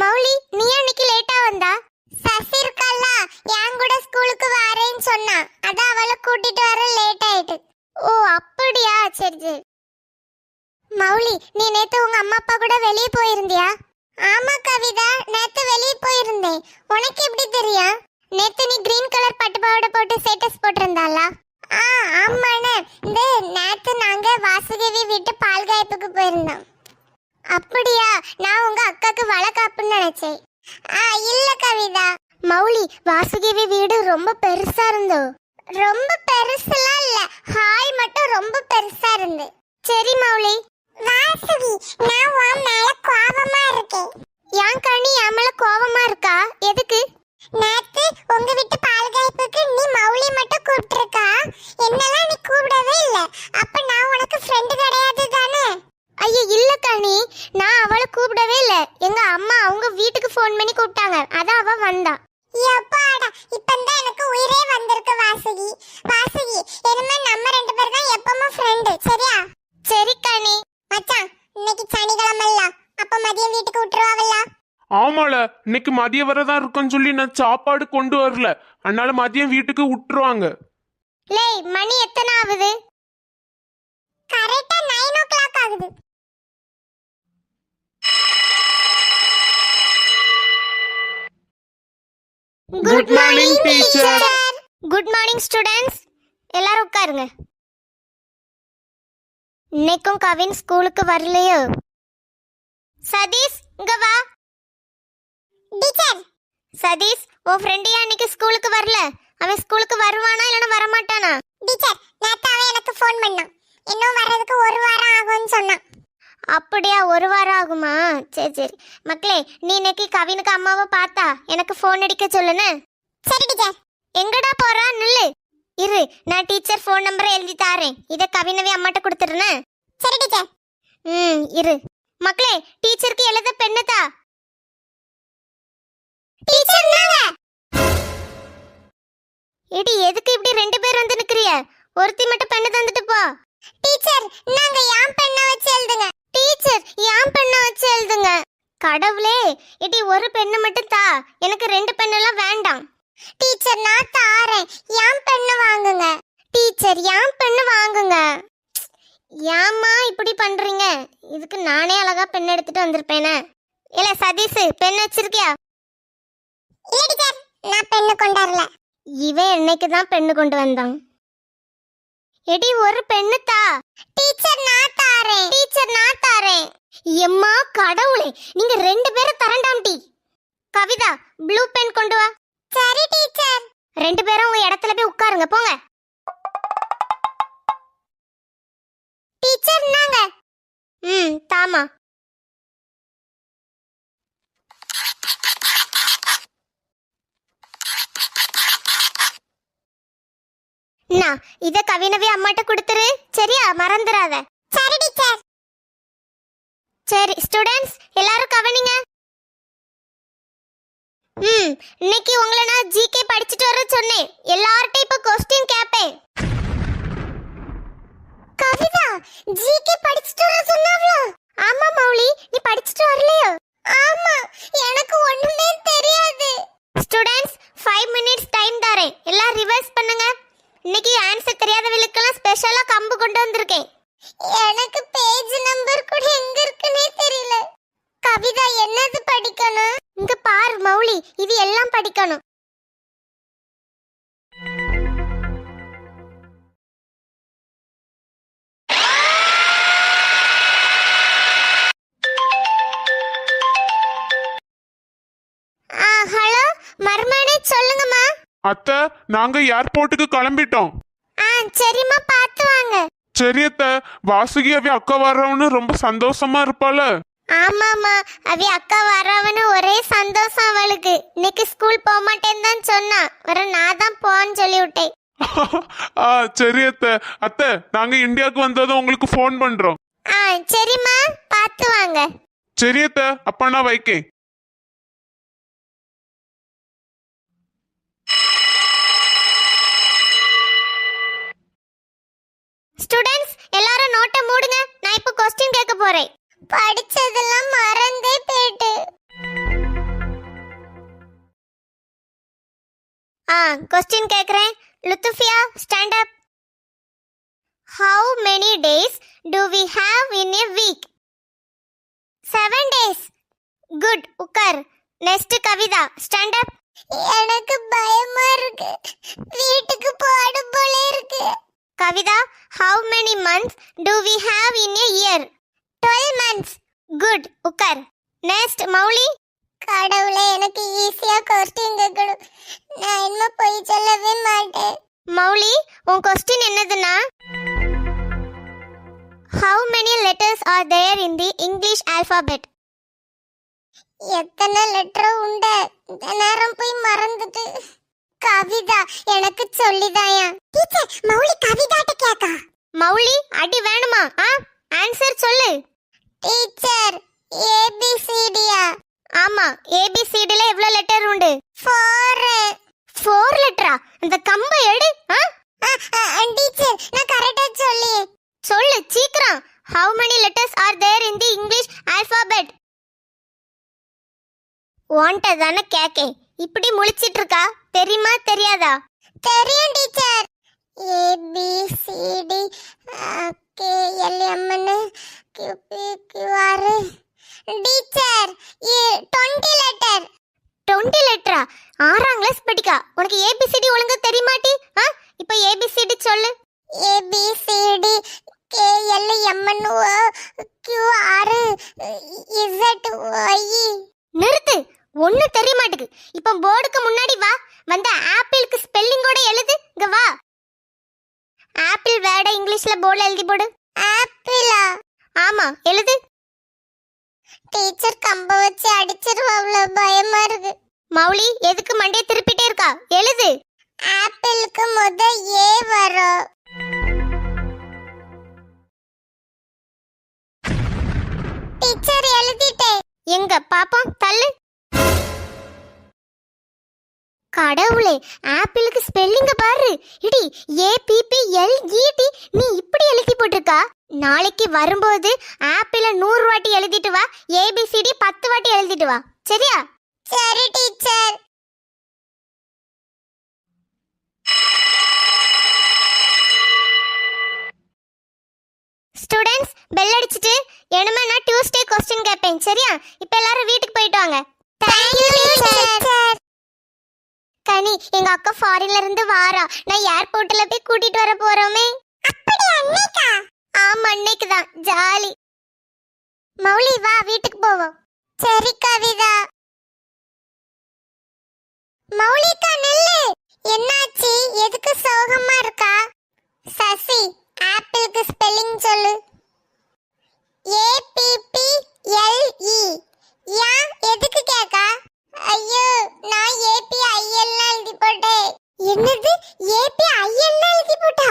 மௌலி, நீ அன்னைக்கு லேட்டா வந்தா? சசி இருக்கல்ல, என் கூட ஸ்கூலுக்கு வரேன்னு சொன்னா. அதான் அவளை கூட்டிட்டு வர லேட் ஆயிட்டு. ஓ அப்படியா, சரி சரி. மௌலி, நீ நேத்து உங்க அம்மா அப்பா கூட வெளியே போயிருந்தியா? ஆமா கவிதா, நேத்து வெளியே போயிருந்தேன். உனக்கு எப்படி தெரியும்? நேத்து நீ கிரீன் கலர் பட்டு பாவாடை போட்டு ஸ்டேட்டஸ் போட்டிருந்தாளா? ஆமாண்ணே, இந்த நேத்து நாங்க வாசுதேவி வீட்டு பால் காய்ப்புக்கு போயிருந்தோம். அப்படியா, நான் உங்க அக்காக்கு வளகாப்புன்னு நினைச்சேன். இல்ல கவிதா. மௌலி, வாசுதேவி வீடு ரொம்ப பெருசா இருந்தோ? ரொம்ப பெருசுலாம் இல்ல, ஹாய் மட்டும் ரொம்ப பெருசா இருந்து. சரி மௌலி. வாசுகி, நான் உன் மேல கோவமா இருக்கேன். ஏன் கண்ணி என் மேல கோவமா இருக்கா? எதுக்கு? நேத்து உங்க வீட்டு பால்காய்ப்புக்கு நீ மௌலி மட்டும் கூப்பிட்டிருக்கா, என்னெல்லாம் நீ கூப்பிடவே இல்ல. அப்ப நான் உனக்கு ஃப்ரெண்ட் கிடையாது தானே? ஐயா இல்ல கண்ணி, நான் அவளை கூப்பிடவே இல்ல. எங்க அம்மா அவங்க வீட்டுக்கு ஃபோன் பண்ணி கூப்பிட்டாங்க, அதான் அவ வந்தா. எப்பாடா, இப்பந்தான் எனக்கு உயிரே வந்திருக்கு வாசுகி. வாசுகி, இனிமே நம்ம ரெண்டு பேரும் தான் எப்பவும் ஃப்ரெண்ட், சரியா? சரி கண்ணி. மச்சான், இன்னைக்கு சனிக்கிழமைல, அப்ப மதியம் வீட்டுக்கு விட்டுருவாவல்ல? ஆமால, இன்னைக்கு மதியம் வரதான் இருக்குன்னு சொல்லி நான் சாப்பாடு கொண்டு வரல, அதனால மதியம் வீட்டுக்கு விட்டுருவாங்க. லேய், மணி எத்தனை ஆகுது? கரெக்டா 9 o'clock ஆகுது. Good morning teacher. Good morning students. எல்லாரும் உட்காருங்க. இன்னைக்கும் கவின் ஸ்கூலுக்கு வரலையோ? சதீஷ், இங்க வா. டீச்சர். சதீஷ், உன் ஃப்ரெண்ட் அன்னைக்கு ஸ்கூலுக்கு வரல. அவன் ஸ்கூலுக்கு வருவானா இல்லனா வர மாட்டானா? டீச்சர், நேத்து அவன் எனக்கு ஃபோன் பண்ணான். இன்னும் வரதுக்கு 1 வாரம் ஆகும்னு சொன்னான். அப்படியே 1 வாரம் ஆகுமா? சரி சரி. மக்களே, நீ இன்னைக்கு கவினுக்கு அம்மாவை பார்த்தா எனக்கு ஃபோன் அடிக்க சொல்லுன்னு. சரி டீச்சர். எங்கடா போறா? நில்லு. இரு, நான் டீச்சர் ஃபோன் நம்பரை எழுதி தாரேன். இதை கவினவே அம்மாட்ட கொடுத்துருனே. சரி டீச்சர். இரு. மக்களே, டீச்சருக்கு எழுத பெண்ணுதா? டீச்சர் நாங்க. ஏடி, எதுக்கு இப்படி 2 பேர் வந்து நிக்கிறிய? ஒருத்தி மட்டும் பெண்ணு தந்துட்டு போ. டீச்சர், நாங்க யாம் பெண்ண வச்சு எழுதுங்க. டீச்சர், யாம் பெண்ண வச்சு எழுதுங்க. கடவுளே, ஏடி ஒரு பெண்ணு மட்டும் தா, எனக்கு 2 பெண்ணெல்லாம் வேண்டாம். டீச்சர், நான் தாரேன், யாம் பெண்ணு வாங்குங்க. டீச்சர், யாம் பெண்ணு வாங்குங்க. ஏம்மா இப்படி பண்றீங்க? இதுக்கு நானே அழகா பெண் எடுத்துட்டு வந்திருப்பேனே. இல்ல சதீஷ், பெண் வச்சிருக்கியா? இல்ல டீச்சர், நான் பெண்ணு கொண்டு வரல. இவன் என்னைக்கு தான் பெண்ணு கொண்டு வந்தான்? எடி ஒரு பெண்ணு தா. டீச்சர், நான் தாரேன். டீச்சர், நான் தாரேன். எம்மா கடவுளே, நீங்க 2 பேரும் தரண்டாம். டி கவிதா, ப்ளூ பென் கொண்டு வா. சரி டீச்சர். 2 பேரும் உங்க இடத்துல போய் உட்காருங்க, போங்க. டீச்சர் நாங்க. தாமா. நான் இத கவினவே அம்மாட்ட கொடுத்துரு, சரியா? மறந்துடாத. சரி டீச்சர். சரி ஸ்டூடண்ட்ஸ், எல்லாரும் கவனிங்க. இன்னைக்கு உங்களை நான் ஜிகே படிச்சுட்டு வர சொன்னேன். எல்லார்ட்டையும் இப்ப क्वेश्चन கேப்பேன். கவிதா, ஜிகே படிச்சுட்டு வர சொன்னாவளா? ஆமா மௌலி, நீ படிச்சுட்டு வரலையோ? ஆமா, எனக்கு ஒண்ணுமே தெரியாது. ஸ்டூடண்ட்ஸ், 5 minutes டைம் தரேன், எல்லாம் ரிவைஸ் பண்ணுங்க. இன்னைக்கு ஆன்சர் தெரியாதவங்களுக்கெல்லாம் ஸ்பெஷலா கம்பு கொண்டு வந்திருக்கேன். எனக்கு பேஜ் நம்பர் கூட எங்க இருக்குன்னே தெரியல. கவிதா, என்னது படிக்கணும்? இங்க பார் மௌலி, இது எல்லாம் படிக்கணும். ஹலோ மர்மனே, சொல்லுங்கம்மா. அத்தை, நாங்க ஏர்போர்ட்டுக்கு கிளம்பிட்டோம். சரிம்மா, பார்த்து வாங்க. சரி அத்தை. வாசுகி அவ அக்கா வர்றவனு ரொம்ப சந்தோஷமா இருப்பாள? ஆமாமா, அவ அக்கா வரவனு ஒரே சந்தோஷம் அவளுக்கு. இன்னைக்கு ஸ்கூல் போக மாட்டேன்னு தான் சொன்னா, வர நான் தான் போன்னு சொல்லி விட்டேன். சரி அத்தை. அத்தை, நாங்க இந்தியாவுக்கு வந்ததும் உங்களுக்கு ஃபோன் பண்றோம். சரிம்மா, பார்த்து வாங்க. சரி அத்தை, அப்ப நான் வைக்கேன். ஸ்டூடண்ட்ஸ், எல்லாரும் நோட்டை மூடுங்க. நான் இப்போ क्वेश्चन கேட்க போறேன். படிச்சதெல்லாம் மறந்தே போயிட்டு. क्वेश्चन கேக்குறேன். Luthufiya stand up. How many days do we have in a week? 7 days. Good. உட்கார். Next Kavitha stand up. எனக்கு பயமா இருக்கு. வீட்டுக்கு போடு போல இருக்கு. Kavitha, how many months do we have in a year? 12 months. Good. உட்கார். நெக்ஸ்ட் மௌலி. கடவுளே, எனக்கு ஈஸியா क्वेश्चन கேட்கணும். நான் என்ன போய் சொல்லவே மாட்டேன். மௌலி, உன் क्वेश्चन என்னதுன்னா How many letters are there in the English alphabet? எத்தனை லெட்டர் உண்டு? இந்த நேரம் போய் மறந்துட்டு. கவிதா, எனக்கு சொல்லிதாயா. டீச்சர், மௌலி கவிதாட்ட கேக்கா. மௌலி, அடி வேணுமா? ஆன்சர் சொல்லு. டீச்சர், ஏபிசிடியா? ஆமா, ஏபிசிடில எவ்வளவு லெட்டர் உண்டு? 4 லெட்டரா? அந்த கம்பை எடு. டீச்சர், நான் கரெக்ட்டா சொல்லு சீக்கிரம். How many letters are there in the English alphabet? ஒன்ட்ட தான கேக்கேன். இப்படி முழிச்சிட்டு இருக்கா? தெரியுமா தெரியாதா? தெரியும் teacher. A B C D K L M N Q P Q R. Teacher, 20 letter. 20 லெட்டரா? 6ஆம் கிளாஸ் படிக்கா. உனக்கு ABCD ஒழுங்கா தெரியுமாட்டி? இப்போ ABCD சொல்லு. A B C D K L M N O Q R Z Y. நிறுத்து. ஒண்ணு தெரிய மாட்டுக்கு. இப்போ போர்டுக்கு முன்னாடி வா. வந்த ஆப்பிளுக்கு ஸ்பெல்லிங்கோட எழுது. இங்க வா. ஆப்பிள் வேர்ட இங்கிலீஷ்ல போர்டுல எழுதி போடு. ஆப்பிளா? ஆமா, எழுது. டீச்சர் கம்ப வச்சு அடிச்சிருவாவ்ல, பயமா இருக்கு. மௌலி, எதுக்கு மண்டைய திருப்பிட்டே இருக்கா? எழுது. ஆப்பிளுக்கு முத ஏ வரும். டீச்சர், எழுதிட்டேன். எங்க பாப்போம், தள்ளு. கடவுளே, ஆப்பிளுக்கு ஸ்பெல்லிங்க பாரு. இடி, APPLET. நீ இப்படி எழுதி போட்டிருக்கா? நாளைக்கு வரும்போது ஆப்பிள 100 வாட்டி எழுதிட்டு வா. ABCD 10 வாட்டி எழுதிட்டு வா. சரியா? சரி டீச்சர். ஸ்டூடண்ட்ஸ், பெல் அடிச்சிட்டு என்னமா நான் டியூஸ்டே क्वेश्चन கேட்பேன். சரியா? இப்போ எல்லாரும் வீட்டுக்கு போயிட்டு வாங்க. Thank you teacher. கனி, எங்க அக்கா ஃபாரின்ல இருந்து வாரா. நான் ஏர்போர்ட்ல போய் கூட்டிட்டு வர போறோமே. அப்படி அன்னைக்கா? ஆமா, அன்னைக்கு தான். ஜாலி. மௌலி, வா வீட்டுக்கு போவோம். சரி கவிதா. மௌலிகா, நில்லு. என்னாச்சு? எதுக்கு சோகமா இருக்கா? சசி, ஆப்பிளுக்கு ஸ்பெல்லிங் சொல்லு. APPLE. யா, எதுக்கு கேக்கா? ஐயோ, நான் APIL எழுதி போட்டேன். என்னது? APIL எழுதி போட்டா?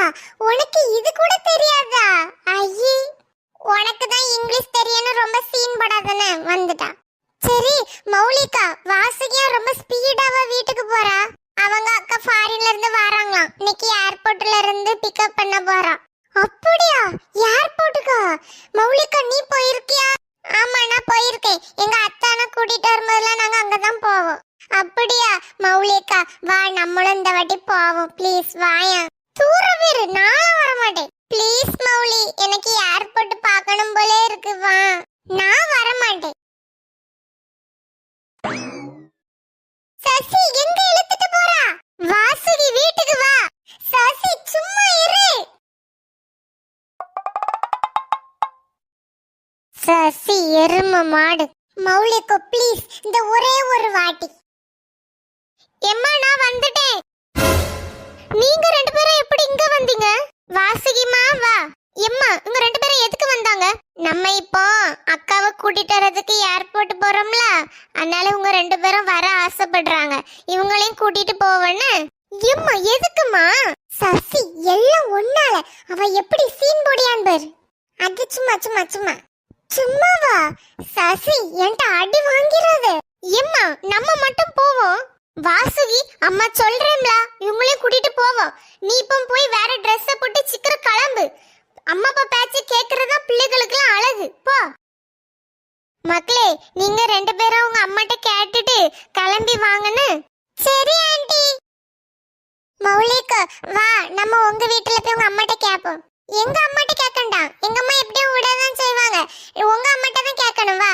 உனக்கு இது கூட தெரியாதா? ஐயே, உனக்கு தான் இங்கிலீஷ் தெரியும்னு ரொம்ப சீன் படாதனே வந்துட்டா. சரி மௌலிகா, வாசுகியா ரொம்ப ஸ்பீடாவா வீட்டுக்கு போறா. அவங்க அக்கா ஃபாரின்ல இருந்து வராங்களாம். இன்னைக்கு ஏர்போர்ட்ல இருந்து பிக்கப் பண்ண போறா. அப்படியா? ஏர்போர்ட்டுக்கா? மௌலிகா, நீ போயிருக்கியா? ஆமா, நான் போயிருக்கேன். எங்க அத்தானை கூட்டிட்டு வரும்போதெல்லாம் நாங்க அங்கதான் போவோம். அப்படியா? மௌலிகா, வா, நம்மளும் இந்த வாட்டி போவோம். ப்ளீஸ் வாயா. தூரவேறு, நான் வர மாட்டேன். ப்ளீஸ் மௌலி, எனக்கு ஏர்போர்ட் பார்க்கணும் போல இருக்கு. வா. நான் வர மாட்டேன். சசி, எங்க இழுத்துட்டு போறா? வாசுகி, வீட்டுக்கு வா. சசி, சும்மா இரு. சசி, எரும மாடு. மௌலிகா, ப்ளீஸ், இந்த ஒரே ஒரு வாட்டி. எம்மா, நான் வந்துட்டேன். நீங்க 2 பேரும் எப்படி இங்க வந்தீங்க? வாசுகிமா, வா. எம்மா, இங்க 2 பேரும் எதுக்கு வந்தாங்க? நம்ம இப்போ அக்காவை கூட்டிட்டு வரதுக்கு ஏர்போர்ட் போறோம்ல, அதனால உங்க 2 பேரும் வர ஆசைப்படுறாங்க. இவங்களையும் கூட்டிட்டு போவன்னு. எம்மா, எதுக்குமா? சசி, எல்லாம் ஒன்னால. அவ எப்படி சீன் போடியான் பாரு. அது சும்மா சும்மா சும்மா சும்மாவா? சசி, என்கிட்ட அடி வாங்கிறது. எம்மா, நம்ம மட்டும் போவோம். வாசுகி, அம்மா சொல்றேன்ல, இவங்களையும் கூட்டிட்டு போவோம். நீ இப்போ போய் வேற ட்ரெஸ்ஸ போட்டு சீக்கிரம் கிளம்பு. அம்மா அப்பா பேச்சு கேக்குறதா பிள்ளைகளுக்குலாம் அழகு. போ. மக்களே, நீங்க 2 பேரும் உங்க அம்மாட்ட கேட்டுட்டு கிளம்பி வாங்கன்னு. சரி ஆண்டி. மௌலிக்கு வா நம்ம உங்க வீட்டுல போய் உங்க அம்மாட்ட கேப்போம். எங்க அம்மாட்ட கேட்கண்டா, எங்க அம்மா எப்படியும் விடதான் செய்வாங்க. உங்க அம்மாட்ட தான் கேட்கணும். வா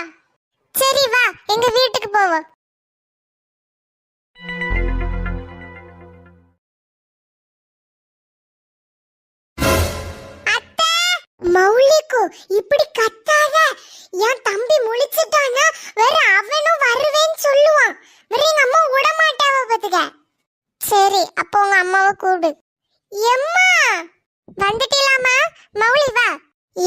சரி வா எங்க வீட்டுக்கு போவோம். அத்தை, மௌலிக்கு இப்படி கத்தாத. என் தம்பி முழிச்சிட்டானா வேற அவனும் வருவேன்னு சொல்லுவான். வேற எங்க அம்மா விட மாட்டாவ பாத்துக்க. சரி அப்போ உங்க அம்மாவை கூடு. எம்மா வந்துட்டீலாமா? மௌலி வா.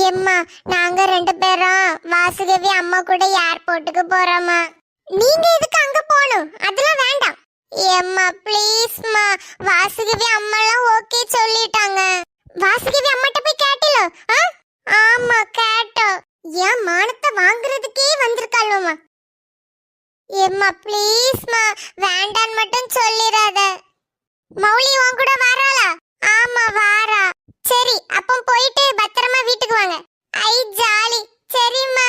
எம்மா நாங்க ரெண்டு பேரும் வாசுகவி அம்மா கூட ஏர்போர்ட்டுக்கு போறோமா. நீங்க எதுக்கு அங்க போகணும்? அதெல்லாம் வேண்டாம். எம்மா ப்ளீஸ்மா, வாசுகவி அம்மாலாம் ஓகே சொல்லிட்டாங்க. வாசுகவி அம்மாட்ட போய் கேட்டிலோ? ஆமா கேட்டோம். ஏன் மானத்தை வாங்குறதுக்கே வந்திருக்காளுமா. எம்மா ப்ளீஸ்மா, வேண்டான்னு மட்டும் சொல்லிராத. மௌலி உன் கூட வராளா? ஆமா வாரா. சரி அப்போ போயிட்டு பத்திரமா வீட்டுக்கு வாங்க. ஐ ஜாலி. சரிம்மா.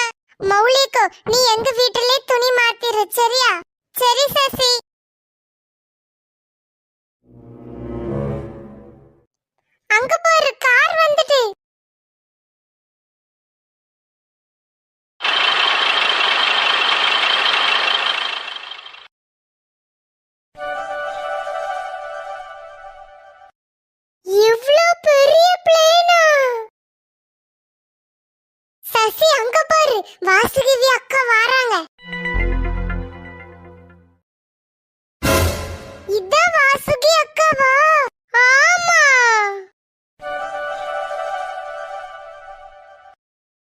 மௌலிக்கு நீ எங்க வீட்டிலே துணி மாத்திரு சரியா? சரி சசி.